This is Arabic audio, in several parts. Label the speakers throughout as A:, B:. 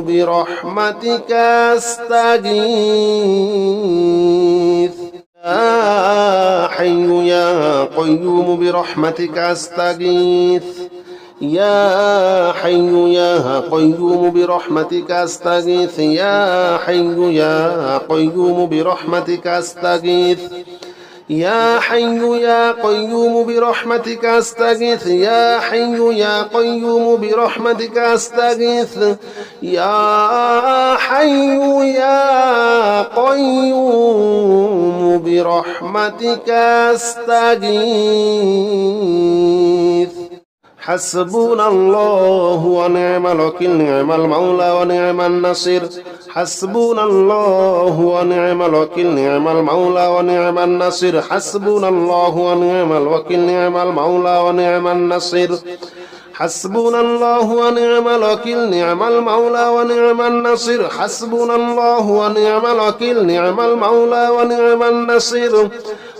A: برحمتك أستغيث يا حي يا قيوم برحمتك أستغيث يا حي يا قيوم برحمتك أستغيث يا حي يا قيوم برحمتك أستغيث يا حي يا قيوم برحمتك أستغيث يا حي يا قيوم برحمتك أستغيث يا حي يا قيوم برحمتك أستغيث حسبنا الله ونعم الوكيل نعم المولى ونعم النصير حسبنا الله ونعم الوكيل نعم المولى ونعم النصير حسبنا الله ونعم الوكيل نعم المولى ونعم النصير حسبنا الله ونعم الوكيل نعم المولى ونعم النصير حسبنا الله ونعم الوكيل نعم المولى ونعم النصير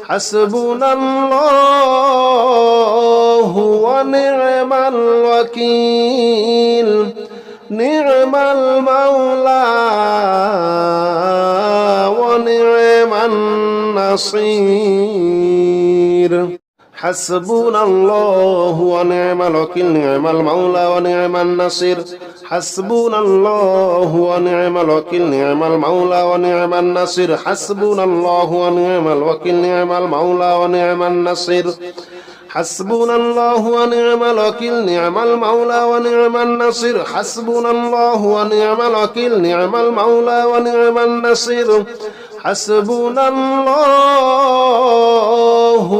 A: حسبنا الله ونعم الوكيل نعم المولى ونعم النصير حسبنا الله ونعم الوكيل نعم المولى ونعم النصير حسبنا الله ونعم الوكيل نعم المولى ونعم النصير حسبنا الله ونعم الوكيل نعم المولى ونعم النصير حسبنا الله ونعم الوكيل نعم المولى ونعم النصير حسبنا الله ونعم الوكيل نعم المولى ونعم النصير حسبنا الله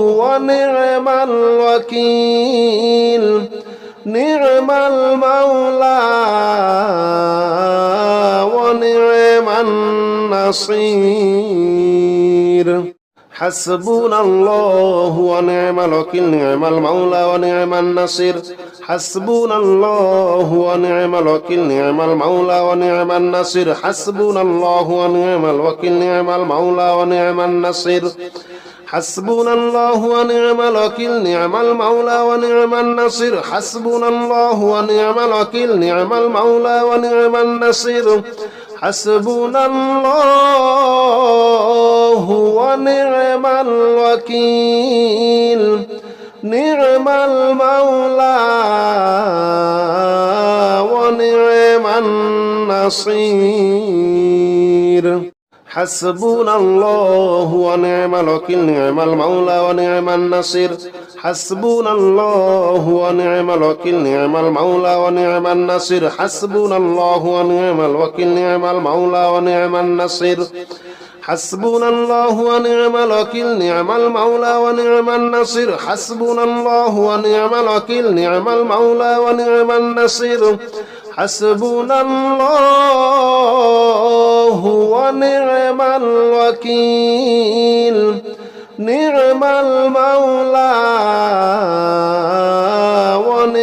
A: ونعم الوكيل نعم المولى ونعم النصير حسبنا الله ونعم الوكيل نعم المولى ونعم النصير حسبنا الله ونعم الوكيل نعم المولى ونعم النصير حسبنا الله ونعم الوكيل نعم المولى ونعم النصير حسبنا الله ونعم الوكيل نعم المولى ونعم النصير حسبنا الله ونعم الوكيل نعم المولى ونعم النصير حسبنا الله ونعم الوكيل نعم المولى ونعم النصير حسبنا الله ونعم الوكيل نعم المولى ونعم النصير حسبنا الله ونعم الوكيل نعم المولى ونعم النصير حسبنا الله ونعم الوكيل نعم المولى ونعم النصير حسبنا الله ونعم الوكيل نعم المولى ونعم النصير حسبنا الله ونعم الوكيل نعم المولى ونعم النصير حسبنا الله ونعم الوكيل نعم المولى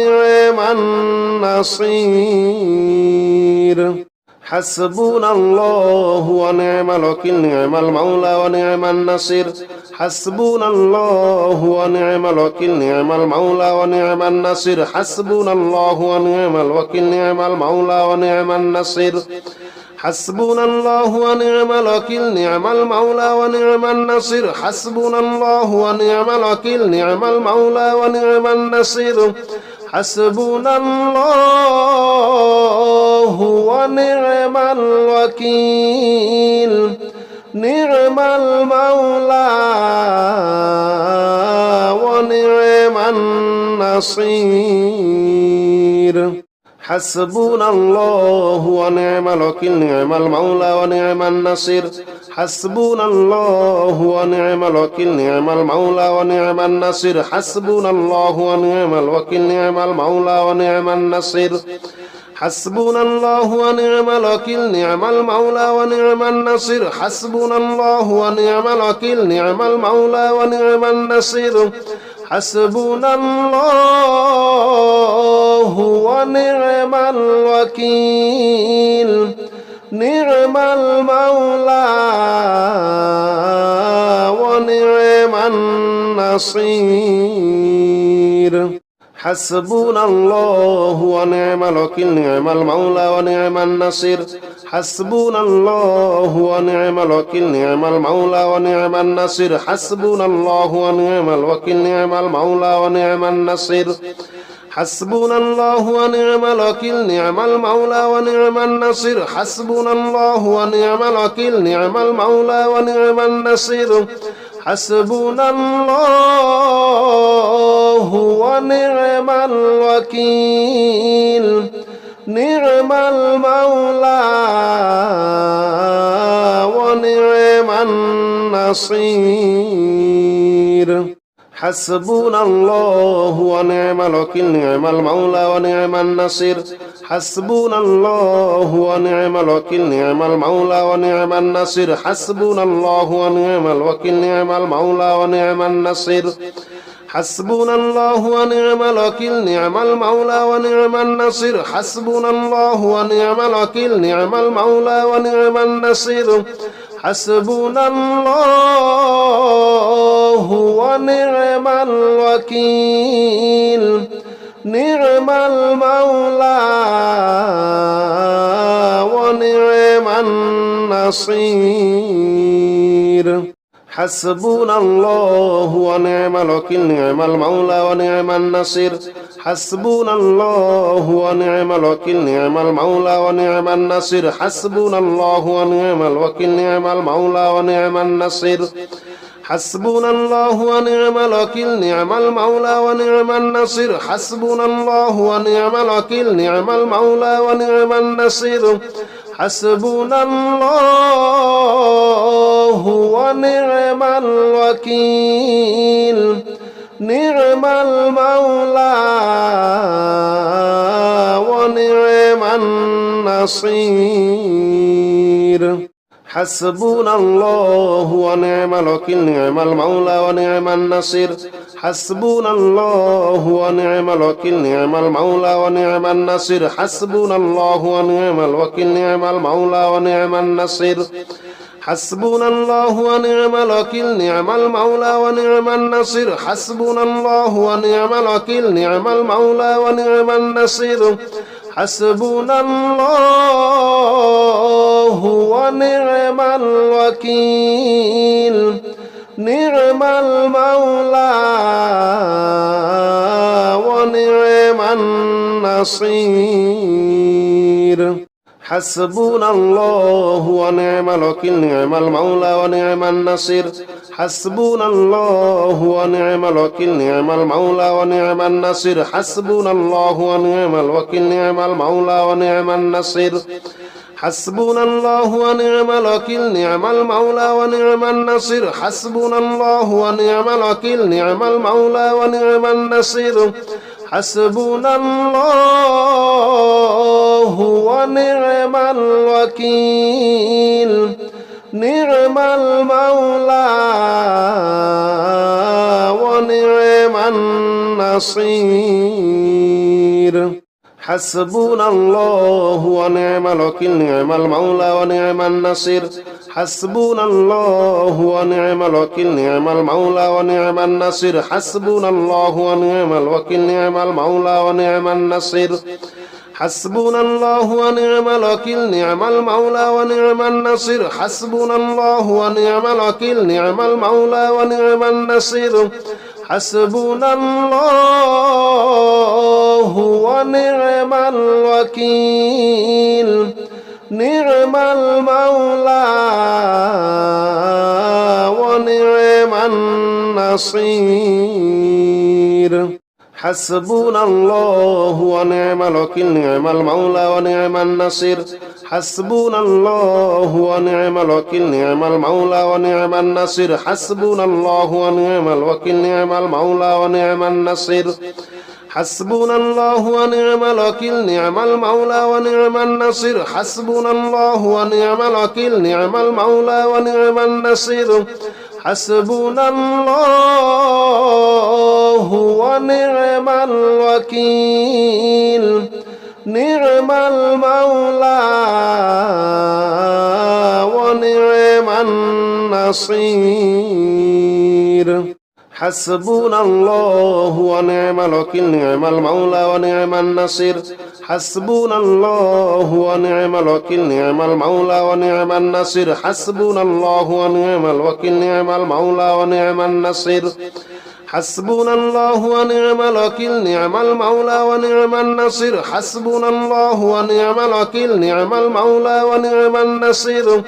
A: ونعم النصير حسبنا الله ونعم الوكيل نعم المولى ونعم النصير حسبنا الله ونعم الوكيل نعم المولى ونعم النصير حسبنا الله ونعم الوكيل نعم المولى ونعم النصير حسبنا الله ونعم الوكيل نعم المولى ونعم النصير حسبنا الله ونعم الوكيل نعم المولى ونعم النصير حسبنا الله ونعم الوكيل نعم المولى ونعم النصير حسبنا الله ونعم الوكيل نعم المولى ونعم النصير حسبنا الله ونعم الوكيل نعم المولى ونعم النصير حسبنا الله ونعم الوكيل نعم المولى ونعم النصير حسبنا الله ونعم الوكيل نعم المولى ونعم النصير حسبنا الله ونعم الوكيل نعم المولى ونعم النصير حسبنا الله ونعم الوكيل نعم المولى ونعم النصير حسبنا الله ونعم الوكيل نعم المولى ونعم النصير حسبنا الله ونعم الوكيل نعم المولى ونعم النصير حسبنا الله ونعم الوكيل نعم المولى ونعم النصير حسبنا الله ونعم الوكيل نعم المولى ونعم النصير حسبنا الله ونعم الوكيل نعم المولى ونعم النصير حسبنا الله ونعم الوكيل نعم المولى ونعم النصير حسبنا الله ونعم الوكيل نعم المولى ونعم النصير حسبنا الله ونعم الوكيل نعم المولى ونعم النصير حسبنا الله ونعم الوكيل نعم المولى ونعم النصير حسبنا الله ونعم الوكيل نعم المولى ونعم النصير حسبنا الله ونعم الوكيل نعم المولى ونعم النصير حسبنا الله ونعم الوكيل نعم المولى ونعم النصير حسبنا الله ونعم الوكيل نعم المولى ونعم النصير حسبنا الله ونعم الوكيل نعم المولى ونعم النصير حسبنا الله ونعم الوكيل نعم المولى ونعم النصير حسبنا الله ونعم الوكيل نعم المولى ونعم النصير حسبنا الله ونعم الوكيل نعم المولى ونعم النصير حسبنا الله ونعم الوكيل نعم المولى ونعم النصير حسبنا الله ونعم الوكيل نعم المولى ونعم النصير حسبنا الله ونعم الوكيل نعم المولى ونعم النصير حسبنا الله ونعم الوكيل نعم المولى ونعم النصير حسبنا الله ونعم الوكيل نعم المولى ونعم النصير حسبنا الله ونعم الوكيل نعم المولى ونعم النصير حسبنا الله ونعم الوكيل نعم المولى ونعم النصير حسبنا الله ونعم الوكيل نعم المولى ونعم النصير حسبنا الله ونعم الوكيل نعم المولى ونعم النصير حسبنا الله ونعم الوكيل نعم المولى ونعم النصير حسبنا الله ونعم الوكيل نعم المولى ونعم النصير حسبنا الله ونعم الوكيل نعم المولى ونعم النصير حسبنا الله ونعم الوكيل نعم المولى ونعم النصير حسبنا الله ونعم الوكيل نعم المولى ونعم النصير حسبنا الله ونعم الوكيل نعم المولى ونعم النصير حسبنا الله ونعم الوكيل نعم المولى ونعم النصير حسبنا الله ونعم الوكيل نعم المولى ونعم النصير حسبنا الله ونعم الوكيل نعم المولى ونعم النصير حسبنا الله ونعم الوكيل نعم المولى ونعم النصير حسبنا الله ونعم الوكيل نعم المولى ونعم النصير حسبنا الله ونعم الوكيل نعم المولى ونعم النصير حسبنا الله ونعم الوكيل نعم المولى ونعم النصير حسبنا الله ونعم الوكيل نعم المولى ونعم النصير حسبنا الله ونعم الوكيل نعم المولى ونعم النصير حسبنا الله ونعم الوكيل نعم المولى ونعم النصير حسبنا الله ونعم الوكيل نعم المولى ونعم النصير حسبنا الله ونعم الوكيل نعم المولى ونعم النصير حسبنا الله ونعم الوكيل نعم المولى ونعم النصير حسبنا الله ونعم الوكيل نعم المولى ونعم النصير حسبنا الله ونعم الوكيل نعم المولى ونعم النصير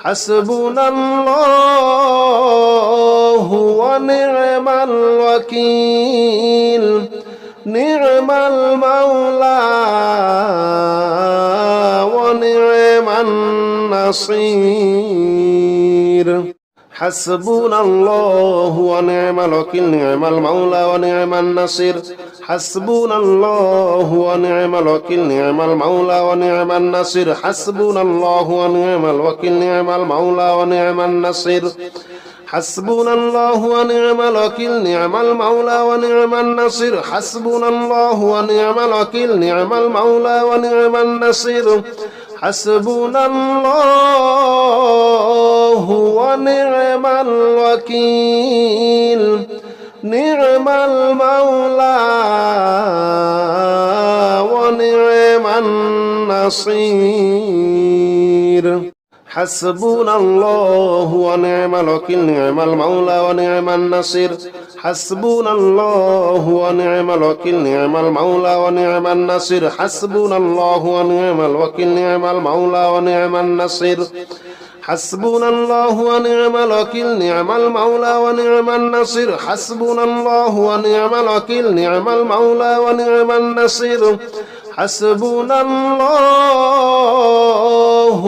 A: حسبنا الله ونعم الوكيل نعم المولى ونعم النصير حسبنا الله ونعم الوكيل نعم المولى ونعم النصير حسبنا الله ونعم الوكيل نعم المولى ونعم النصير حسبنا الله ونعم الوكيل نعم المولى ونعم النصير حسبنا الله ونعم الوكيل نعم المولى ونعم النصير حسبنا الله ونعم الوكيل نعم المولى ونعم النصير حسبنا الله ونعم الوكيل نعم المولى ونعم النصير حسبنا الله ونعم الوكيل نعم المولى ونعم النصير حسبنا الله ونعم الوكيل نعم المولى ونعم النصير حسبنا الله ونعم الوكيل نعم المولى ونعم النصير حسبنا الله ونعم الوكيل نعم المولى ونعم النصير حسبنا الله ونعم الوكيل نعم المولى ونعم النصير حسبنا الله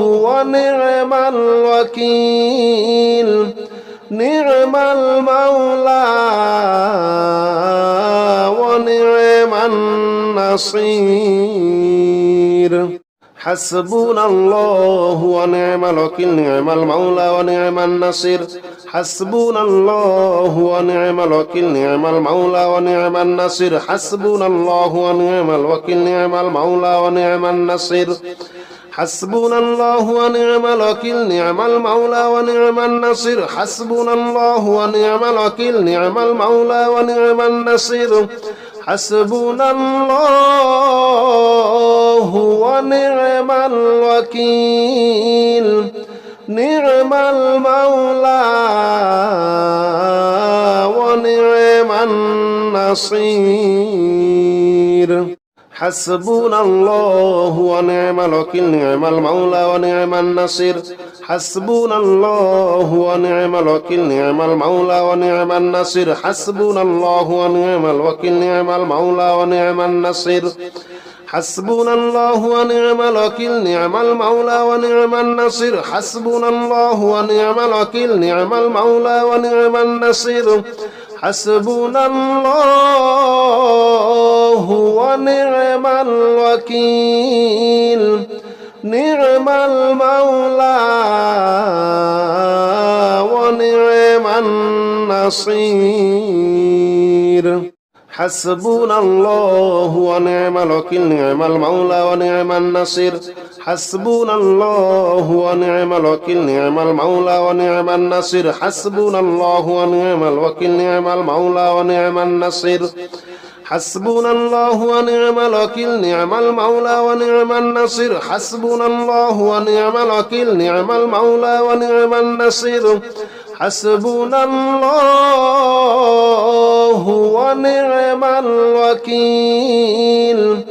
A: ونعم الوكيل نعم المولى ونعم النصير حسبنا الله ونعم الوكيل نعم المولى ونعم النصير حسبنا الله ونعم الوكيل نعم المولى ونعم النصير حسبنا الله ونعم الوكيل نعم المولى ونعم النصير حسبنا الله ونعم الوكيل نعم المولى ونعم النصير حسبنا الله ونعم الوكيل نعم المولى ونعم النصير حسبنا الله ونعم الوكيل نعم المولى ونعم النصير حسبنا الله ونعم الوكيل نعم المولى ونعم النصير حسبنا الله ونعم الوكيل نعم المولى ونعم النصير حسبنا الله ونعم الوكيل نعم المولى ونعم النصير حسبنا الله ونعم الوكيل نعم المولى ونعم النصير حسبنا الله ونعم الوكيل نعم المولى ونعم النصير حسبنا الله ونعم الوكيل نعم المولى ونعم النصير حسبنا الله ونعم الوكيل نعم المولى ونعم النصير حسبنا الله ونعم الوكيل نعم المولى ونعم النصير حسبنا الله ونعم الوكيل نعم المولى ونعم النصير حسبنا الله ونعم الوكيل نعم المولى ونعم النصير حسبنا الله ونعم الوكيل نعم المولى ونعم النصير حسبنا الله ونعم الوكيل نعم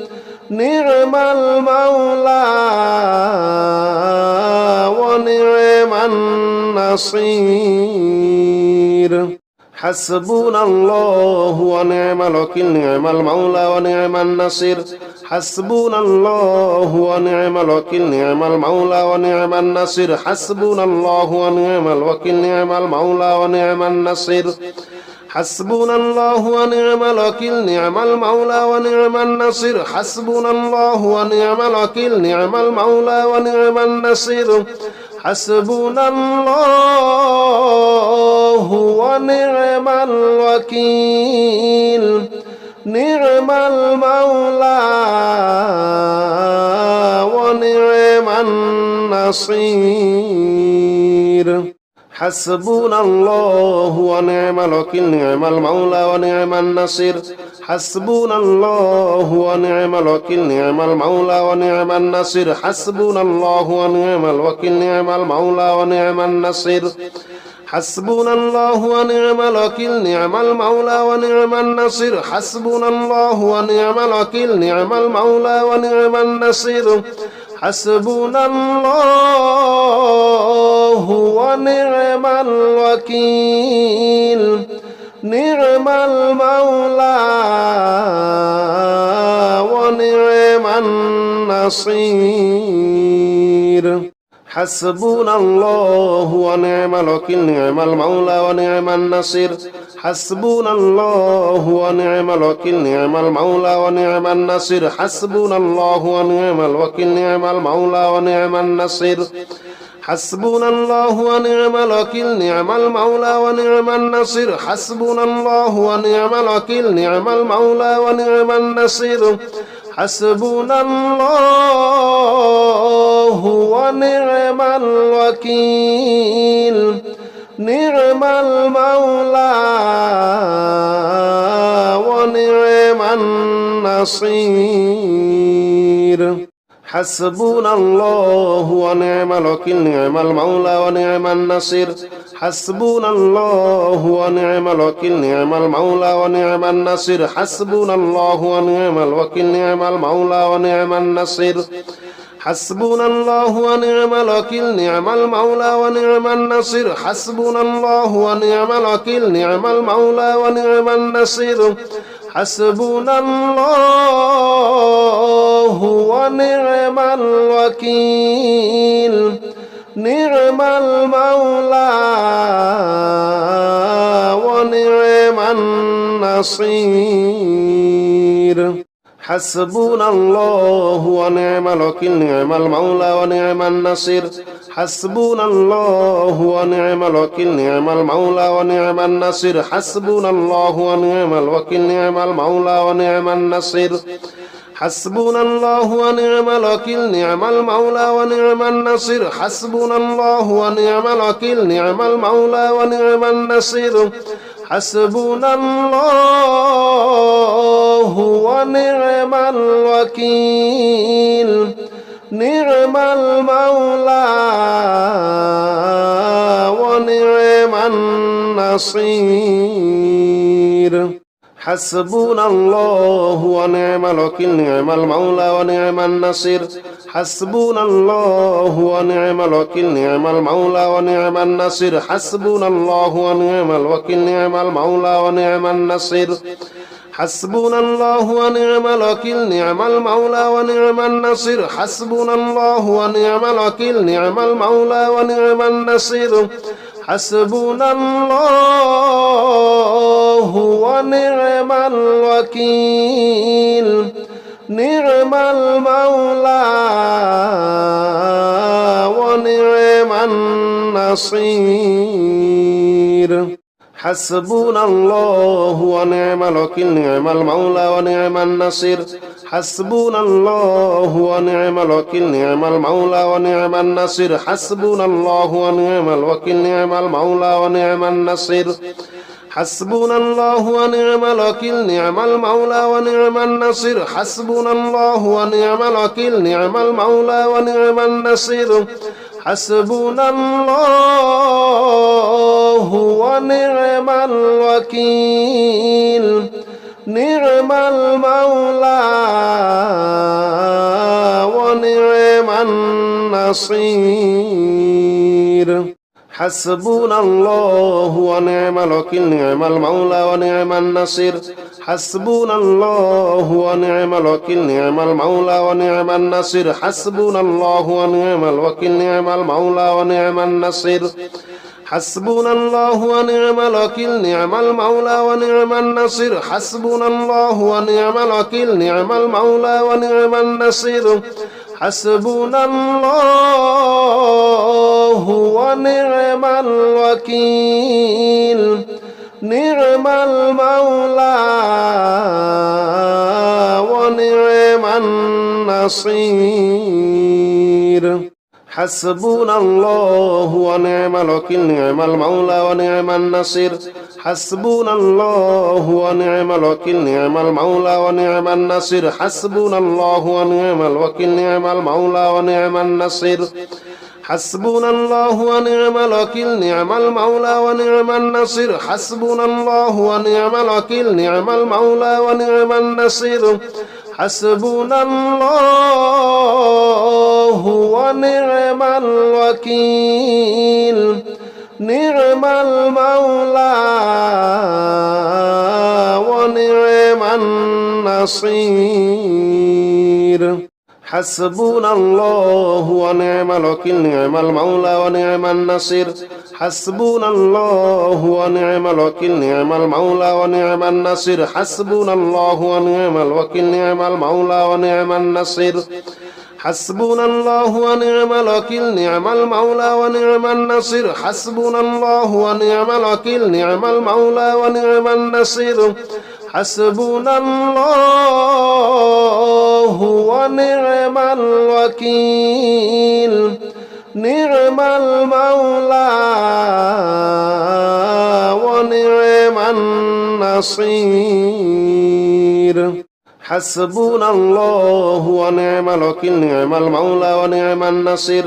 A: المولى ونعم النصير حسبنا الله ونعم الوكيل نعم المولى ونعم النصير حسبنا الله ونعم الوكيل نعم المولى ونعم النصير حسبنا الله ونعم الوكيل نعم المولى ونعم النصير حسبنا الله ونعم الوكيل نعم المولى ونعم النصير حسبنا الله ونعم الوكيل نعم المولى ونعم النصير حسبنا الله ونعم الوكيل نعم المولى ونعم النصير حسبنا الله ونعم الوكيل نعم المولى ونعم النصير حسبنا الله ونعم الوكيل نعم المولى ونعم النصير حسبنا الله ونعم الوكيل نعم المولى ونعم النصير حسبنا الله ونعم الوكيل نعم المولى ونعم النصير حسبنا الله ونعم الوكيل نعم المولى ونعم النصير حسبنا الله ونعم الوكيل نعم المولى ونعم النصير حسبنا الله ونعم الوكيل نعم المولى ونعم النصير حسبنا الله ونعم الوكيل نعم المولى ونعم النصير حسبنا الله ونعم الوكيل نعم المولى ونعم النصير حسبنا الله ونعم الوكيل نعم المولى ونعم النصير حسبنا الله ونعم الوكيل نعم المولى ونعم النصير حسبنا الله ونعم الوكيل نعم المولى ونعم النصير حسبنا الله ونعم الوكيل نعم المولى ونعم النصير حسبنا الله ونعم الوكيل نعم المولى ونعم النصير حسبنا الله ونعم الوكيل نعم المولى ونعم النصير حسبنا الله ونعم الوكيل نعم المولى ونعم النصير حسبنا الله ونعم الوكيل نعم المولى ونعم النصير حسبنا الله ونعم الوكيل نعم المولى ونعم النصير حسبنا الله ونعم الوكيل نعم المولى ونعم النصير حسبنا الله ونعم الوكيل نعم المولى ونعم النصير حسبنا الله ونعم الوكيل نعم المولى ونعم النصير حسبنا الله ونعم الوكيل نعم المولى ونعم النصير حسبنا الله ونعم الوكيل نعم المولى ونعم النصير حسبنا الله ونعم الوكيل نعم المولى ونعم النصير حسبنا الله ونعم الوكيل نعم المولى ونعم النصير حسبنا الله ونعم الوكيل نعم المولى ونعم النصير حسبنا الله ونعم الوكيل نعم المولى ونعم النصير حسبنا الله ونعم الوكيل نعم المولى ونعم النصير حسبنا الله ونعم الوكيل نعم المولى ونعم النصير حسبنا الله ونعم الوكيل نعم المولى ونعم النصير حسبنا الله ونعم الوكيل نعم المولى ونعم النصير حسبنا الله ونعم الوكيل نعم المولى ونعم النصير حسبنا الله ونعم الوكيل نعم المولى ونعم النصير حسبنا الله ونعم الوكيل نعم المولى ونعم النصير حسبنا الله ونعم الوكيل نعم المولى ونعم النصير حسبنا الله ونعم الوكيل نعم المولى ونعم النصير حسبنا الله ونعم الوكيل نعم المولى ونعم النصير حسبنا الله ونعم الوكيل نعم المولى ونعم النصير حسبنا الله ونعم الوكيل نعم المولى ونعم النصير حسبنا الله ونعم الوكيل نعم المولى ونعم النصير حسبنا الله ونعم الوكيل نعم المولى ونعم النصير حسبنا الله ونعم الوكيل نعم المولى ونعم النصير حسبنا الله ونعم الوكيل نعم المولى ونعم النصير حسبنا الله ونعم الوكيل نعم المولى ونعم النصير حسبنا الله ونعم الوكيل نعم المولى ونعم النصير حسبنا الله ونعم الوكيل نعم المولى ونعم النصير حسبنا الله ونعم الوكيل نعم المولى ونعم النصير حسبنا الله ونعم الوكيل نعم المولى ونعم النصير حسبنا الله ونعم الوكيل نعم المولى ونعم النصير حسبنا الله ونعم الوكيل نعم المولى ونعم النصير حسبنا الله ونعم الوكيل نعم المولى ونعم النصير حسبنا الله ونعم الوكيل نعم المولى ونعم النصير حسبنا الله ونعم الوكيل نعم المولى ونعم النصير حسبنا الله ونعم الوكيل نعم المولى ونعم النصير حسبنا الله ونعم الوكيل نعم المولى ونعم النصير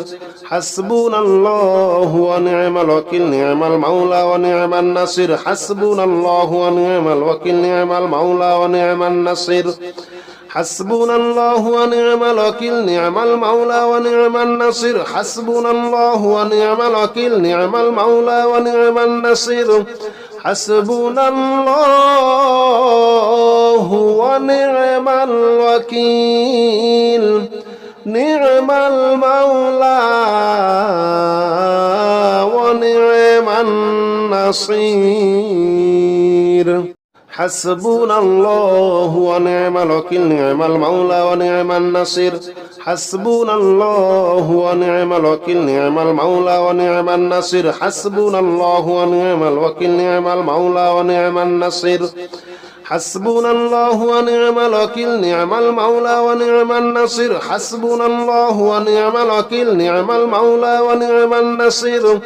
A: حسبنا الله ونعم الوكيل نعم المولى ونعم النصير حسبنا الله ونعم الوكيل نعم المولى ونعم النصير حسبنا الله ونعم الوكيل نعم المولى ونعم النصير حسبنا الله ونعم الوكيل نعم المولى ونعم النصير حسبنا الله ونعم الوكيل نعم المولى ونعم النصير حسبنا الله ونعم الوكيل نعم المولى ونعم النصير حسبنا الله ونعم الوكيل نعم المولى ونعم النصير حسبنا الله ونعم الوكيل نعم المولى ونعم النصير حسبنا الله ونعم الوكيل نعم المولى ونعم النصير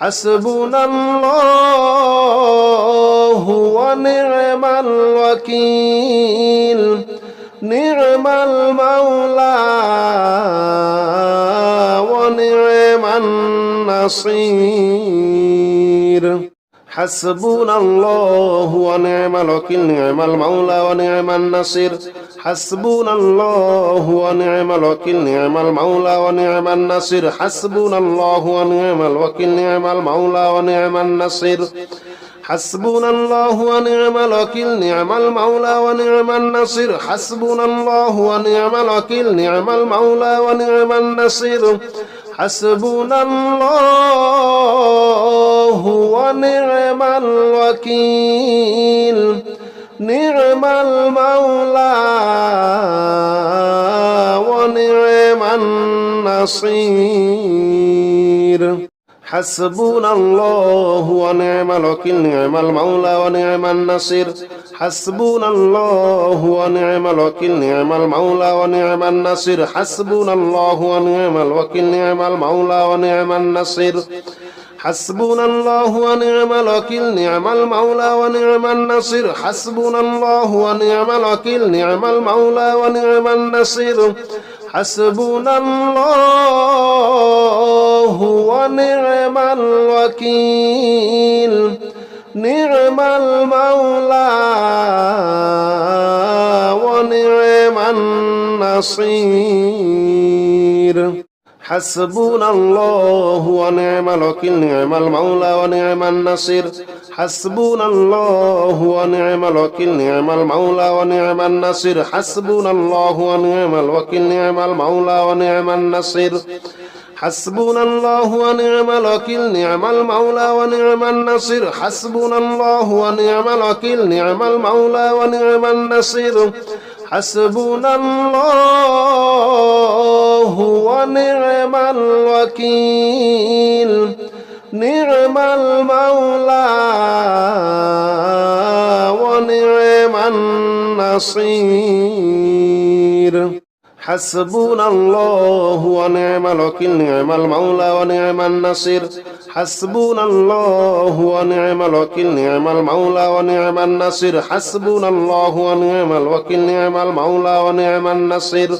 A: حسبنا الله ونعم الوكيل نعم المولى ونعم النصير حسبنا الله ونعم الوكيل نعم المولى ونعم النصير حسبنا الله ونعم الوكيل نعم المولى ونعم النصير حسبنا الله ونعم الوكيل نعم المولى ونعم النصير حسبنا الله ونعم الوكيل نعم المولى ونعم النصير حسبنا الله ونعم الوكيل نعم المولى ونعم النصير حسبنا الله ونعم الوكيل نعم المولى ونعم النصير حسبنا الله ونعم الوكيل نعم المولى ونعم النصير حسبنا الله ونعم الوكيل نعم المولى ونعم النصير حسبنا الله ونعم الوكيل نعم المولى ونعم النصير حسبنا الله ونعم الوكيل نعم المولى ونعم النصير حسبنا الله ونعم الوكيل نعم المولى ونعم النصير حسبنا الله ونعم الوكيل نعم المولى ونعم النصير حسبنا الله ونعم الوكيل نعم المولى ونعم النصير حسبنا الله ونعم الوكيل نعم المولى ونعم النصير حسبنا الله ونعم الوكيل نعم المولى ونعم النصير حسبنا الله ونعم الوكيل نعم المولى ونعم النصير حسبنا الله ونعم الوكيل نعم المولى ونعم النصير حسبنا الله ونعم الوكيل نعم المولى ونعم النصير حسبنا الله ونعم الوكيل نعم المولى ونعم النصير حسبنا الله ونعم الوكيل نعم المولى ونعم النصير حسبنا الله ونعم الوكيل نعم المولى ونعم النصير حسبنا الله ونعم الوكيل نعم المولى ونعم النصير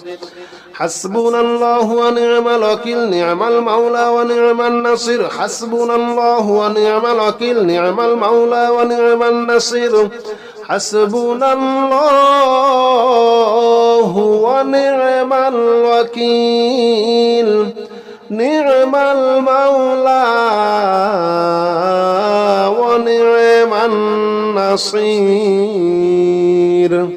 A: حسبنا الله ونعم الوكيل نعم المولى ونعم النصير حسبنا الله ونعم الوكيل نعم المولى ونعم النصير حسبنا الله ونعم الوكيل نعم المولى ونعم النصير.